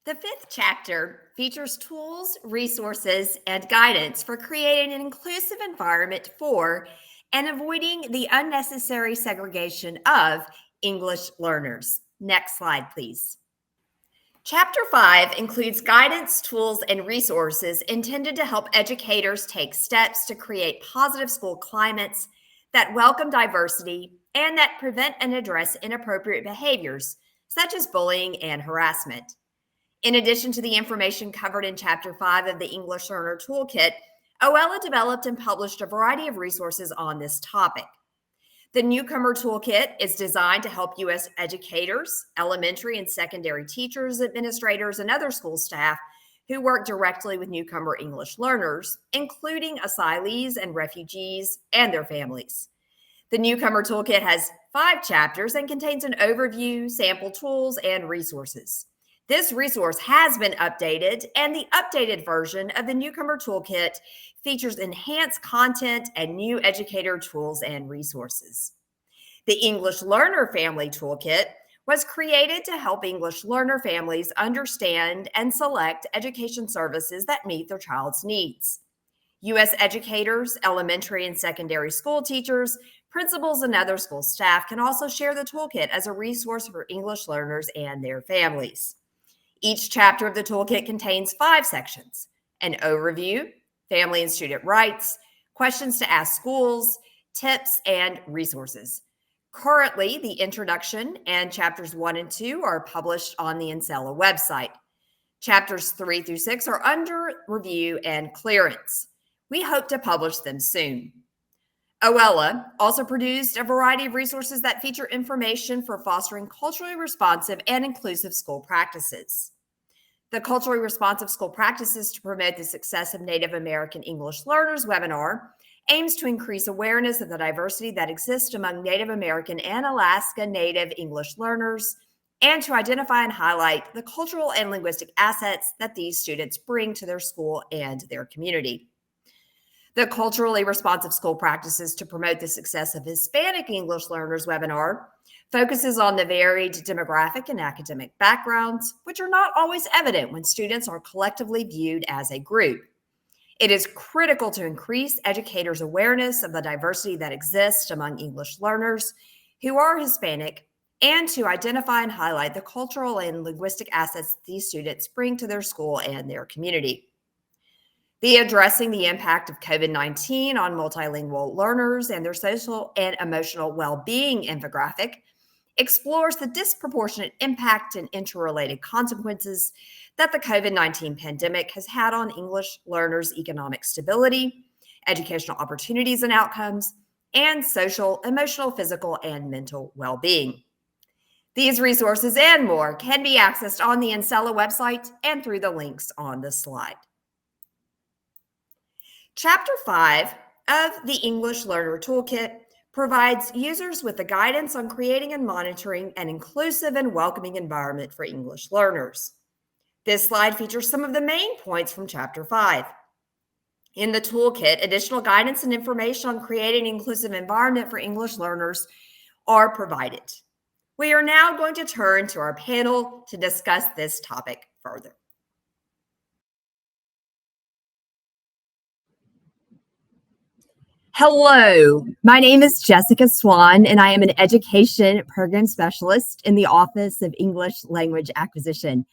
The fifth chapter features tools, resources, and guidance for creating an inclusive environment for and avoiding the unnecessary segregation of English learners. Next slide, please. Chapter 5 includes guidance, tools, and resources intended to help educators take steps to create positive school climates that welcome diversity and that prevent and address inappropriate behaviors, such as bullying and harassment. In addition to the information covered in Chapter 5 of the English Learner Toolkit, OELA developed and published a variety of resources on this topic. The Newcomer Toolkit is designed to help U.S. educators, elementary and secondary teachers, administrators, and other school staff who work directly with newcomer English learners, including asylees and refugees and their families. The Newcomer Toolkit has 5 chapters and contains an overview, sample tools, and resources. This resource has been updated, and the updated version of the Newcomer Toolkit features enhanced content and new educator tools and resources. The English Learner Family Toolkit was created to help English learner families understand and select education services that meet their child's needs. U.S. educators, elementary and secondary school teachers, principals, and other school staff can also share the toolkit as a resource for English learners and their families. Each chapter of the toolkit contains 5 sections: an overview, family and student rights, questions to ask schools, tips, and resources. Currently, the introduction and chapters 1 and 2 are published on the OELA website. Chapters 3 through 6 are under review and clearance. We hope to publish them soon. OELA also produced a variety of resources that feature information for fostering culturally responsive and inclusive school practices. The Culturally Responsive School Practices to Promote the Success of Native American English Learners webinar aims to increase awareness of the diversity that exists among Native American and Alaska Native English learners, and to identify and highlight the cultural and linguistic assets that these students bring to their school and their community. The Culturally Responsive School Practices to Promote the Success of Hispanic English Learners webinar focuses on the varied demographic and academic backgrounds, which are not always evident when students are collectively viewed as a group. It is critical to increase educators' awareness of the diversity that exists among English learners who are Hispanic, and to identify and highlight the cultural and linguistic assets these students bring to their school and their community. The Addressing the Impact of COVID-19 on Multilingual Learners and Their Social and Emotional Well-Being infographic explores the disproportionate impact and interrelated consequences that the COVID-19 pandemic has had on English learners' economic stability, educational opportunities and outcomes, and social, emotional, physical, and mental well-being. These resources and more can be accessed on the OELA website and through the links on the slide. Chapter 5 of the English Learner Toolkit provides users with the guidance on creating and monitoring an inclusive and welcoming environment for English learners. This slide features some of the main points from Chapter 5. In the toolkit, additional guidance and information on creating an inclusive environment for English learners are provided. We are now going to turn to our panel to discuss this topic further. Hello, my name is Jessica Swan, and I am an Education Program Specialist in the Office of English Language Acquisition.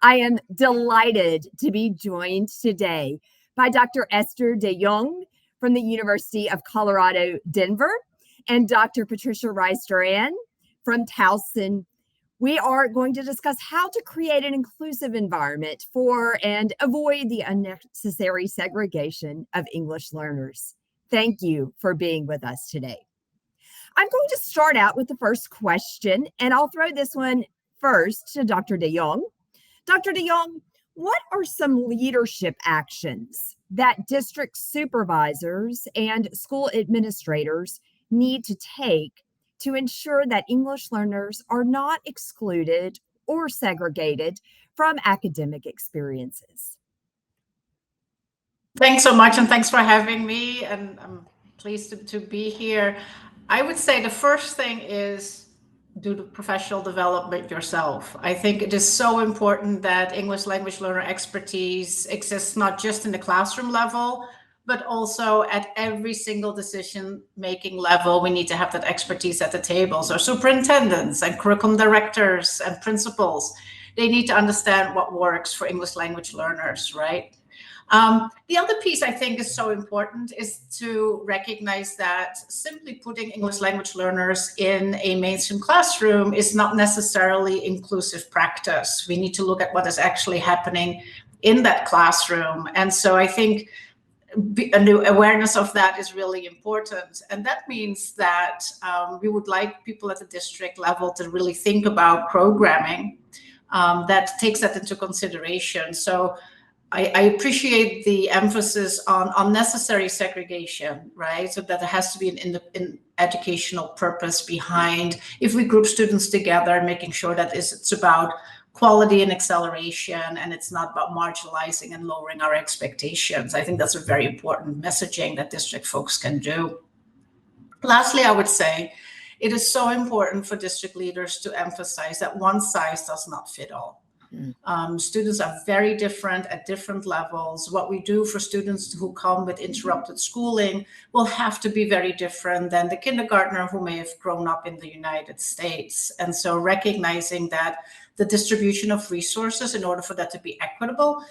I am delighted to be joined today by Dr. Ester de Jong from the University of Colorado, Denver, and Dr. Patricia Doran from Towson. We are going to discuss how to create an inclusive environment for and avoid the unnecessary segregation of English learners. Thank you for being with us today. I'm going to start out with the first question, and I'll throw this one first to Dr. de Jong. Dr. de Jong, what are some leadership actions that district supervisors and school administrators need to take to ensure that English learners are not excluded or segregated from academic experiences? Thanks so much, and thanks for having me, and I'm pleased to be here. I would say the first thing is do the professional development yourself. I think it is so important that English language learner expertise exists not just in the classroom level, but also at every single decision-making level. We need to have that expertise at the table. So superintendents and curriculum directors and principals, they need to understand what works for English language learners, right? The other piece I think is so important is to recognize that simply putting English language learners in a mainstream classroom is not necessarily inclusive practice. We need to look at what is actually happening in that classroom. And so I think a new awareness of that is really important. And that means that we would like people at the district level to really think about programming that takes that into consideration. So I appreciate the emphasis on unnecessary segregation, right? So that there has to be an educational purpose behind, if we group students together, making sure that it's about quality and acceleration, and it's not about marginalizing and lowering our expectations. I think that's a very important messaging that district folks can do. Lastly, I would say it is so important for district leaders to emphasize that one size does not fit all. Students are very different at different levels. What we do for students who come with interrupted schooling will have to be very different than the kindergartner who may have grown up in the United States. And so recognizing that the distribution of resources, in order for that to be equitable,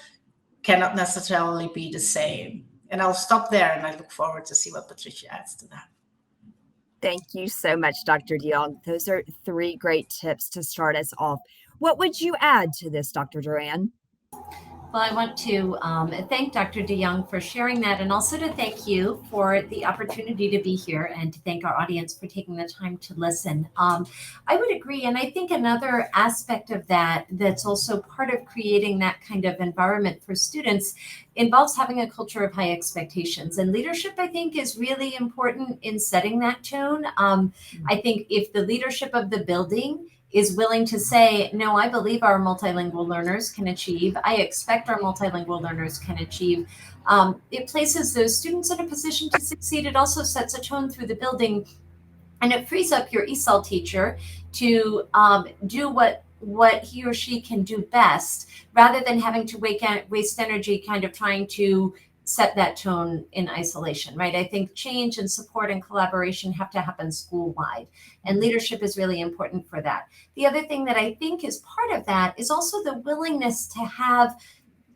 cannot necessarily be the same. And I'll stop there, and I look forward to see what Patricia adds to that. Thank you so much, Dr. Jong. Those are 3 great tips to start us off. What would you add to this, Dr. Doran? Well, I want to thank Dr. Jong for sharing that, and also to thank you for the opportunity to be here, and to thank our audience for taking the time to listen. I would agree, and I think another aspect of that that's also part of creating that kind of environment for students involves having a culture of high expectations. And leadership, I think, is really important in setting that tone. I think if the leadership of the building is willing to say, no, I believe our multilingual learners can achieve, I expect our multilingual learners can achieve, it places those students in a position to succeed. It also sets a tone through the building, and it frees up your ESOL teacher to do what he or she can do best, rather than having to waste energy kind of trying to set that tone in isolation, right? I think change and support and collaboration have to happen school-wide, and leadership is really important for that. The other thing that I think is part of that is also the willingness to have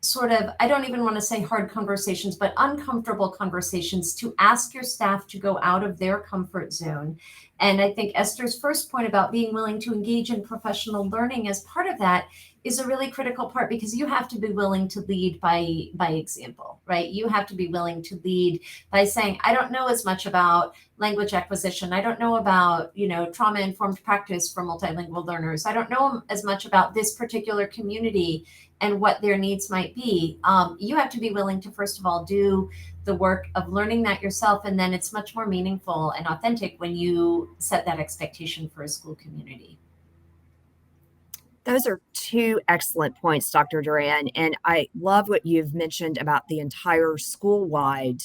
sort of, I don't even want to say hard conversations, but uncomfortable conversations, to ask your staff to go out of their comfort zone. And I think Esther's first point about being willing to engage in professional learning as part of that is a really critical part, because you have to be willing to lead by example, right? You have to be willing to lead by saying, I don't know as much about language acquisition. I don't know about, trauma-informed practice for multilingual learners. I don't know as much about this particular community and what their needs might be. You have to be willing to, first of all, do the work of learning that yourself, and then it's much more meaningful and authentic when you set that expectation for a school community. Those are 2 excellent points, Dr. Doran, and I love what you've mentioned about the entire school-wide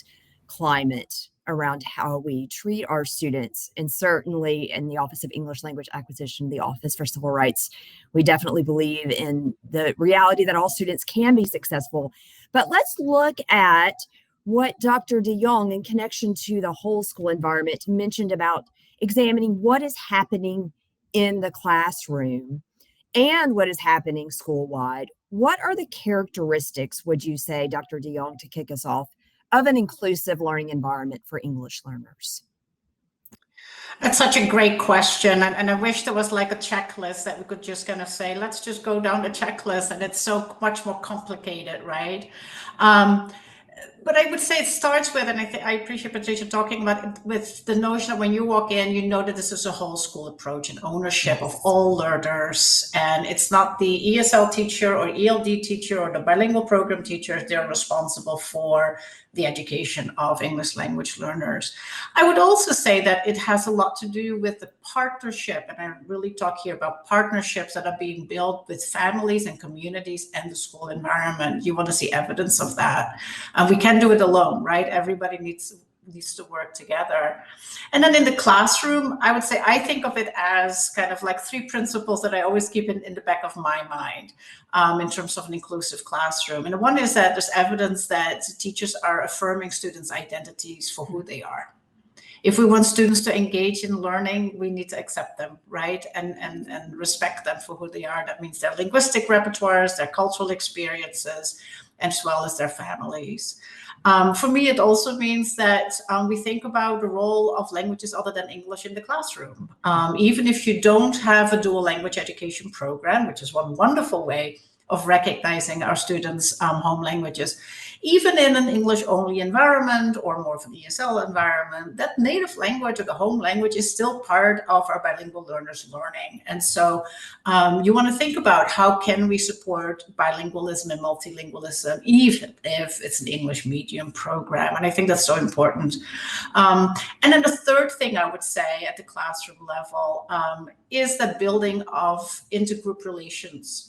climate around how we treat our students. And certainly in the Office of English Language Acquisition, the Office for Civil Rights, we definitely believe in the reality that all students can be successful. But let's look at what Dr. Jong, in connection to the whole school environment, mentioned about examining what is happening in the classroom and what is happening school-wide. What are the characteristics, would you say, Dr. Jong, to kick us off, of an inclusive learning environment for English learners? That's such a great question. And I wish there was like a checklist that we could just kind of say, let's just go down the checklist, and it's so much more complicated, right? But I would say it starts with, and I appreciate Patricia talking about it, with the notion that when you walk in, you know that this is a whole school approach and ownership of all learners. And it's not the ESL teacher or ELD teacher or the bilingual program teachers. They're responsible for the education of English language learners. I would also say that it has a lot to do with the partnership, and I really talk here about partnerships that are being built with families and communities and the school environment. You want to see evidence of that. We can't do it alone, right? needs to work together. And then in the classroom, I would say I think of it as kind of like three principles that I always keep in the back of my mind in terms of an inclusive classroom. And one is that there's evidence that teachers are affirming students' identities for who they are. If we want students to engage in learning, we need to accept them, right? And respect them for who they are. That means their linguistic repertoires, their cultural experiences, as well as their families. For me, it also means that we think about the role of languages other than English in the classroom. Even if you don't have a dual language education program, which is one wonderful way of recognizing our students' home languages, even in an English-only environment or more of an ESL environment, that native language or the home language is still part of our bilingual learners' learning. And so you want to think about how can we support bilingualism and multilingualism, even if it's an English medium program. And I think that's so important. And then the third thing I would say at the classroom level is the building of intergroup relations.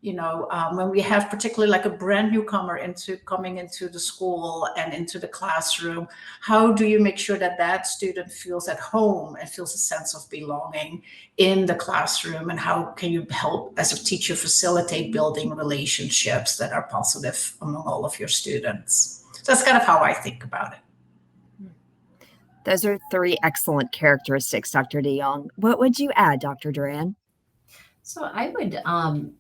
You know, when we have particularly like a brand newcomer coming into the school and into the classroom, how do you make sure that that student feels at home and feels a sense of belonging in the classroom? And how can you help as a teacher facilitate building relationships that are positive among all of your students? So that's kind of how I think about it. Those are three excellent characteristics, Dr. DeYoung. What would you add, Dr. Doran? So I would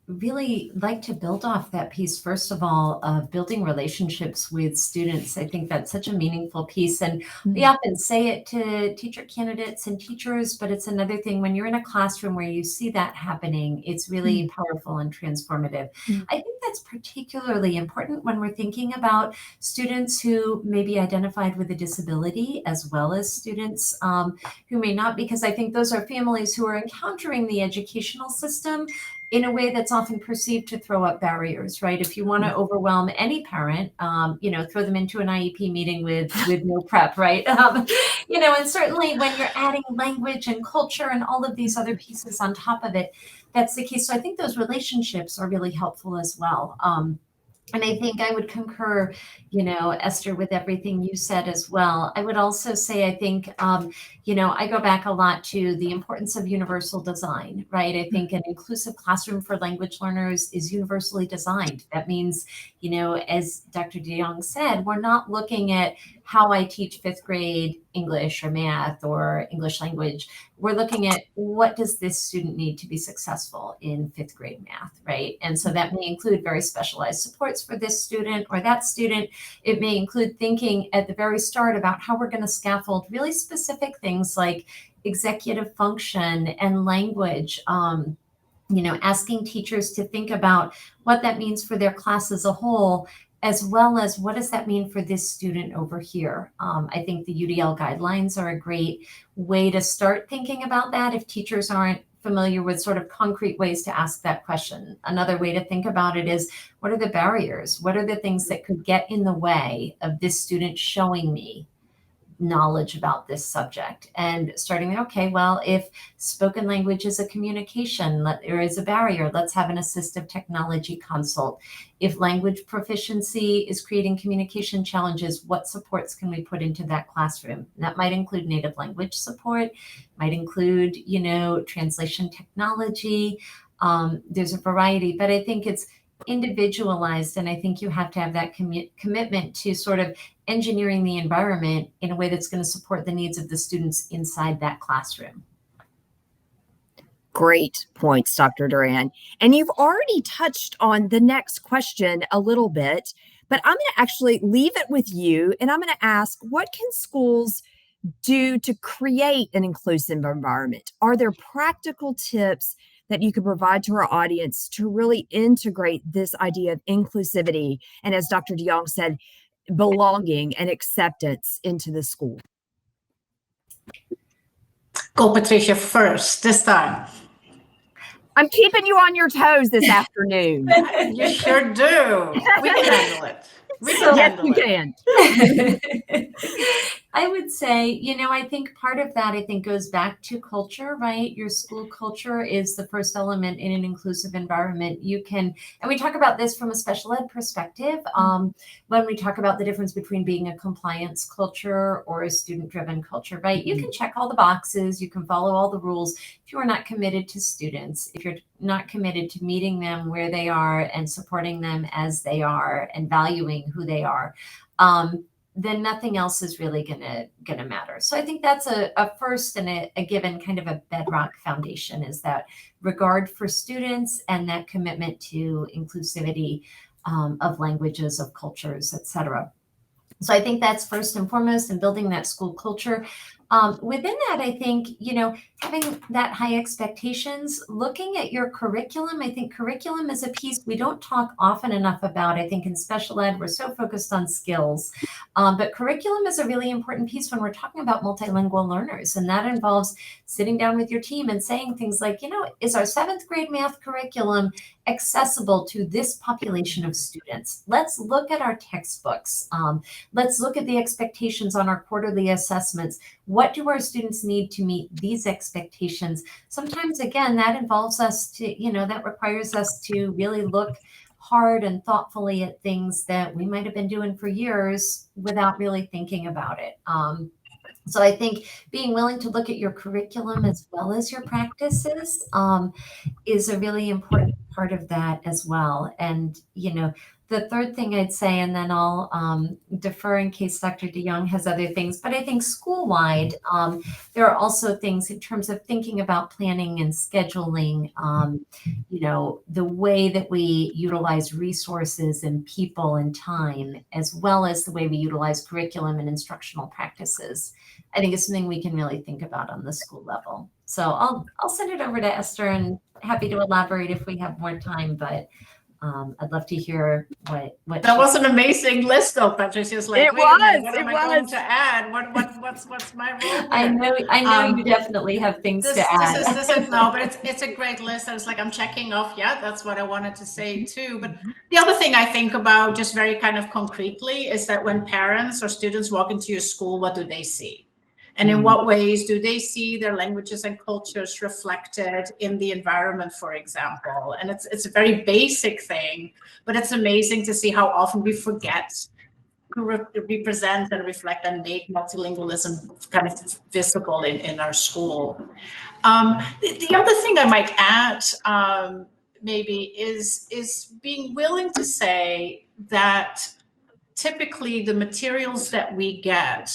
really like to build off that piece, first of all, of building relationships with students. I think that's such a meaningful piece. And we often say it to teacher candidates and teachers, but it's another thing when you're in a classroom where you see that happening, it's really powerful and transformative. I think that's particularly important when we're thinking about students who may be identified with a disability, as well as students who may not, because I think those are families who are encountering the educational system in a way that's often perceived to throw up barriers, right? If you want to overwhelm any parent, throw them into an IEP meeting with no prep, right? And certainly when you're adding language and culture and all of these other pieces on top of it, that's the case. So I think those relationships are really helpful as well. And I think I would concur, Esther, with everything you said as well. I would also say, I think, I go back a lot to the importance of universal design, right? I think an inclusive classroom for language learners is universally designed. That means, as Dr. DeYoung said, we're not looking at how I teach fifth grade English or math or English language. We're looking at what does this student need to be successful in fifth grade math, right? And so that may include very specialized supports for this student or that student. It may include thinking at the very start about how we're going to scaffold really specific things like executive function and language, asking teachers to think about what that means for their class as a whole, as well as what does that mean for this student over here? I think the UDL guidelines are a great way to start thinking about that if teachers aren't familiar with sort of concrete ways to ask that question. Another way to think about it is, what are the barriers? What are the things that could get in the way of this student showing me knowledge about this subject? And starting there, okay, well, if spoken language is a communication, there is a barrier, let's have an assistive technology consult. If language proficiency is creating communication challenges, what supports can we put into that classroom? That might include native language support, might include, translation technology. There's a variety, but I think it's individualized. And I think you have to have that commitment to sort of engineering the environment in a way that's going to support the needs of the students inside that classroom. Great points, Dr. Doran. And you've already touched on the next question a little bit, but I'm going to actually leave it with you. And I'm going to ask, what can schools do to create an inclusive environment? Are there practical tips that you could provide to our audience to really integrate this idea of inclusivity and, as Dr. DeYoung said, belonging and acceptance into the school? Go, Patricia, first this time. I'm keeping you on your toes this afternoon. You sure do. We can handle it. Yes, you can. I would say, I think part of that, goes back to culture, right? Your school culture is the first element in an inclusive environment. And we talk about this from a special ed perspective, when we talk about the difference between being a compliance culture or a student-driven culture, right? You can check all the boxes, you can follow all the rules. If you are not committed to students, if you're not committed to meeting them where they are and supporting them as they are and valuing who they are, then nothing else is really gonna matter. So I think that's a first and a given kind of a bedrock foundation, is that regard for students and that commitment to inclusivity of languages, of cultures, et cetera. So I think that's first and foremost in building that school culture. Within that, I think, having that high expectations, looking at your curriculum. I think curriculum is a piece we don't talk often enough about. I think in special ed, we're so focused on skills, but curriculum is a really important piece when we're talking about multilingual learners. And that involves sitting down with your team and saying things like, is our 7th grade math curriculum accessible to this population of students? Let's look at our textbooks. Let's look at the expectations on our quarterly assessments. What do our students need to meet these expectations? Sometimes, again, that involves us to, that requires us to really look hard and thoughtfully at things that we might have been doing for years without really thinking about it. So I think being willing to look at your curriculum as well as your practices is a really important part of that as well. And, the third thing I'd say, and then I'll defer in case Dr. DeYoung has other things, but I think school-wide, there are also things in terms of thinking about planning and scheduling, the way that we utilize resources and people and time, as well as the way we utilize curriculum and instructional practices. I think it's something we can really think about on the school level. So I'll send it over to Esther, and happy to elaborate if we have more time, but I'd love to hear what that was an amazing list though, Patricia. It's like, It wait a minute, was, what it am I going was. to add? What's my role here? I know you definitely have things to add. This is no, but it's a great list. And it's like, I'm checking off. Yeah, that's what I wanted to say too. But the other thing I think about just very kind of concretely is that when parents or students walk into your school, what do they see? And in what ways do they see their languages and cultures reflected in the environment, for example? And it's a very basic thing, but it's amazing to see how often we forget to represent and reflect and make multilingualism kind of visible in our school. The other thing I might add maybe is being willing to say that typically the materials that we get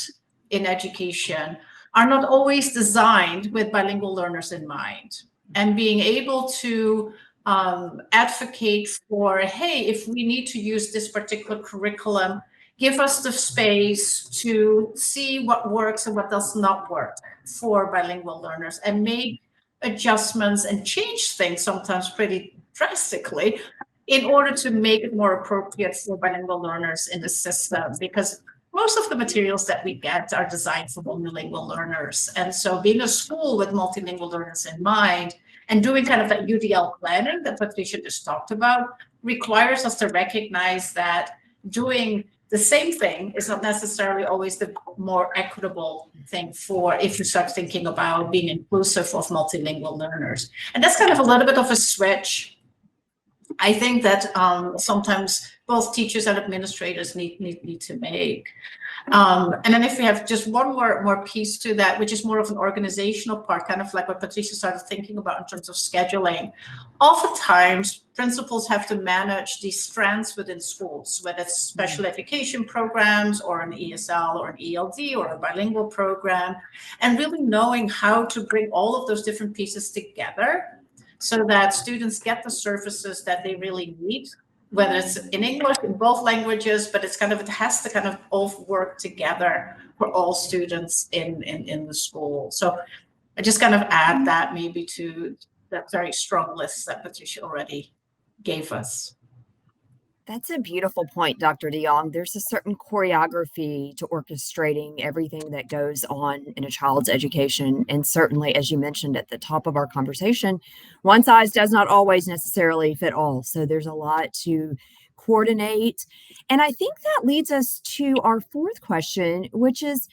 in education are not always designed with bilingual learners in mind, and being able to advocate for, hey, if we need to use this particular curriculum, give us the space to see what works and what does not work for bilingual learners, and make adjustments and change things sometimes pretty drastically in order to make it more appropriate for bilingual learners in the system, because most of the materials that we get are designed for monolingual learners. And so being a school with multilingual learners in mind and doing kind of that UDL planning that Patricia just talked about requires us to recognize that doing the same thing is not necessarily always the more equitable thing for if you start thinking about being inclusive of multilingual learners. And that's kind of a little bit of a switch. I think that sometimes both teachers and administrators need to make. And then if we have just one more piece to that, which is more of an organizational part, kind of like what Patricia started thinking about in terms of scheduling. Oftentimes, principals have to manage these strands within schools, whether it's special education programs or an ESL or an ELD or a bilingual program, and really knowing how to bring all of those different pieces together so that students get the services that they really need, whether it's in English, in both languages, but it has to kind of all work together for all students in the school. So I just kind of add that maybe to that very strong list that Patricia already gave us. That's a beautiful point, Dr. DeYoung. There's a certain choreography to orchestrating everything that goes on in a child's education. And certainly, as you mentioned at the top of our conversation, one size does not always necessarily fit all. So there's a lot to coordinate. And I think that leads us to our fourth question, which is,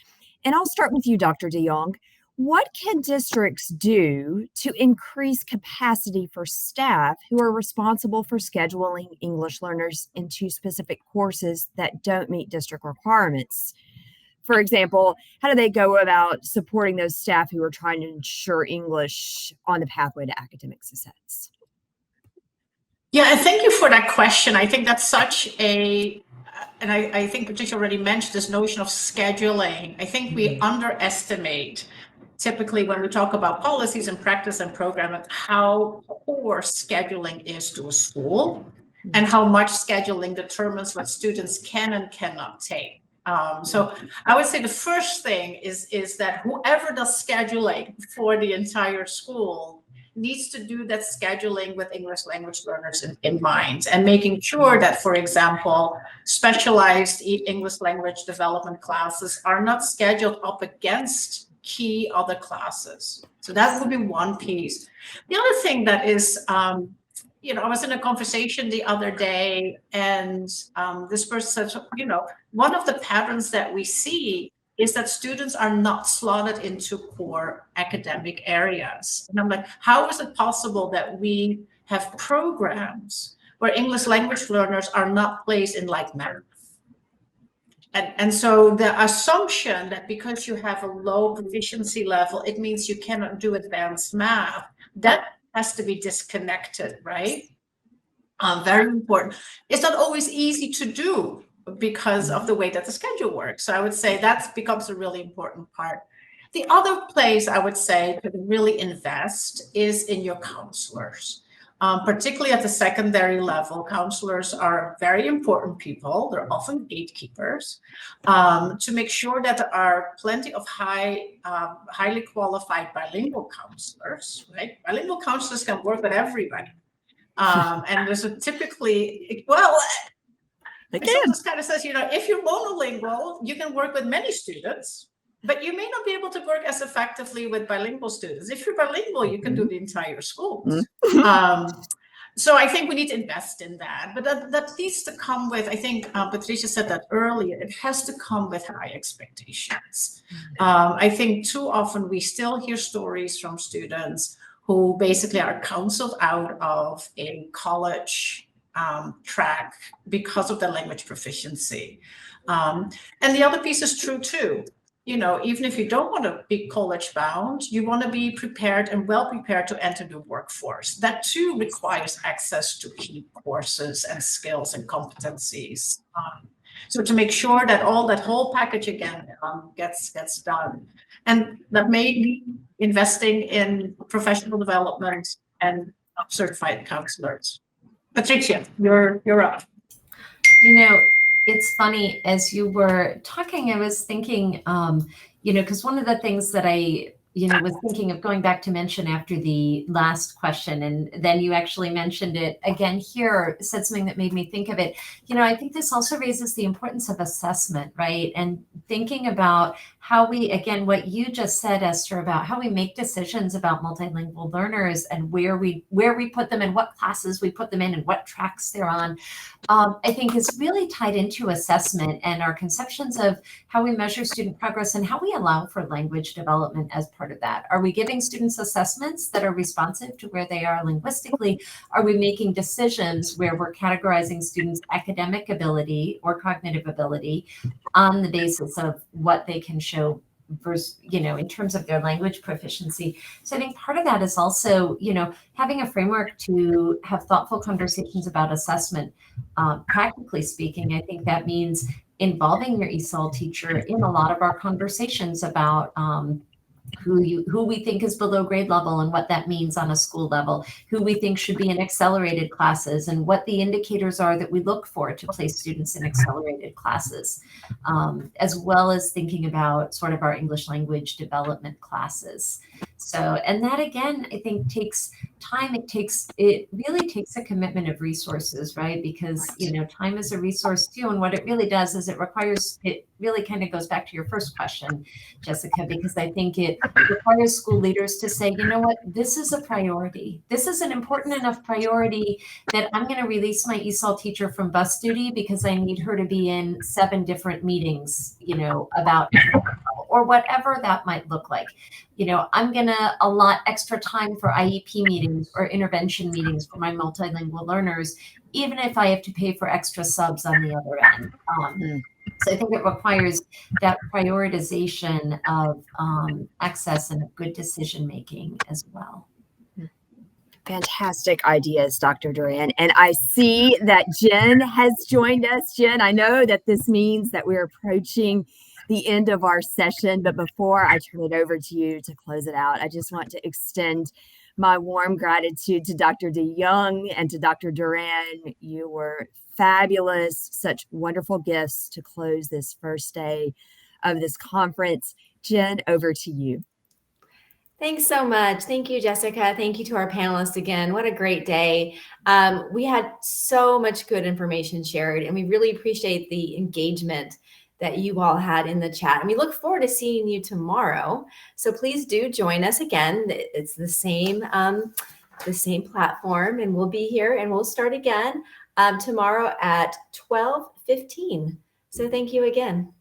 And I'll start with you, Dr. DeYoung. What can districts do to increase capacity for staff who are responsible for scheduling English learners into specific courses that don't meet district requirements? For example, how do they go about supporting those staff who are trying to ensure English on the pathway to academic success? Yeah, and thank you for that question. I think that's such and I think Patricia already mentioned this notion of scheduling. I think we underestimate, typically when we talk about policies and practice and programming, how poor scheduling is to a school and how much scheduling determines what students can and cannot take. So I would say the first thing is that whoever does scheduling for the entire school needs to do that scheduling with English language learners in mind, and making sure that, for example, specialized English language development classes are not scheduled up against key other classes. So that would be one piece. The other thing that is, I was in a conversation the other day, and this person said, one of the patterns that we see is that students are not slotted into core academic areas. And I'm like, how is it possible that we have programs where English language learners are not placed in like math? And so the assumption that because you have a low proficiency level, it means you cannot do advanced math, that has to be disconnected, right? Very important. It's not always easy to do because of the way that the schedule works. So I would say that becomes a really important part. The other place I would say to really invest is in your counselors. Particularly at the secondary level, counselors are very important people. They're often gatekeepers to make sure that there are plenty of highly qualified bilingual counselors, right? Bilingual counselors can work with everybody. And there's typically, sometimes kind of says, if you're monolingual, you can work with many students, but you may not be able to work as effectively with bilingual students. If you're bilingual, you can do the entire school. So I think we need to invest in that, but that needs to come with, I think Patricia said that earlier, it has to come with high expectations. I think too often we still hear stories from students who basically are counseled out of a college track because of their language proficiency. And the other piece is true too. Even if you don't want to be college bound, you want to be prepared and well prepared to enter the workforce. That too requires access to key courses and skills and competencies. So to make sure that that whole package again gets done. And that may be investing in professional development and certified counselors. Patricia, you're up. It's funny, as you were talking, I was thinking, because one of the things that I was thinking of going back to mention after the last question, and then you actually mentioned it again here, said something that made me think of it. I think this also raises the importance of assessment, right? And thinking about how we, again, what you just said, Esther, about how we make decisions about multilingual learners and where we put them and what classes we put them in and what tracks they're on, I think is really tied into assessment and our conceptions of how we measure student progress and how we allow for language development as part of that. Are we giving students assessments that are responsive to where they are linguistically? Are we making decisions where we're categorizing students' academic ability or cognitive ability on the basis of what they can show versus, in terms of their language proficiency? So I think part of that is also, having a framework to have thoughtful conversations about assessment. Practically speaking, I think that means involving your ESOL teacher in a lot of our conversations about who we think is below grade level and what that means on a school level, who we think should be in accelerated classes, and what the indicators are that we look for to place students in accelerated classes, as well as thinking about sort of our English language development classes. So, and that again, I think takes time. It really takes a commitment of resources, right? Because, time is a resource too. And what it really does is it really kind of goes back to your first question, Jessica, because I think it requires school leaders to say, you know what, this is a priority. This is an important enough priority that I'm going to release my ESOL teacher from bus duty because I need her to be in 7 different meetings, about or whatever that might look like. I'm going to allot extra time for IEP meetings or intervention meetings for my multilingual learners, even if I have to pay for extra subs on the other end. So I think it requires that prioritization of access and good decision making as well. Fantastic ideas, Dr. Doran. And I see that Jen has joined us. Jen, I know that this means that we're approaching the end of our session, but before I turn it over to you to close it out, I just want to extend my warm gratitude to Dr. Jong and to Dr. Doran. You were fabulous, such wonderful gifts to close this first day of this conference. Jen, over to you. Thanks so much. Thank you, Jessica. Thank you to our panelists again. What a great day. We had so much good information shared, and we really appreciate the engagement that you all had in the chat. And we look forward to seeing you tomorrow. So please do join us again. It's the same platform, and we'll be here and we'll start again tomorrow at 12:15. So thank you again.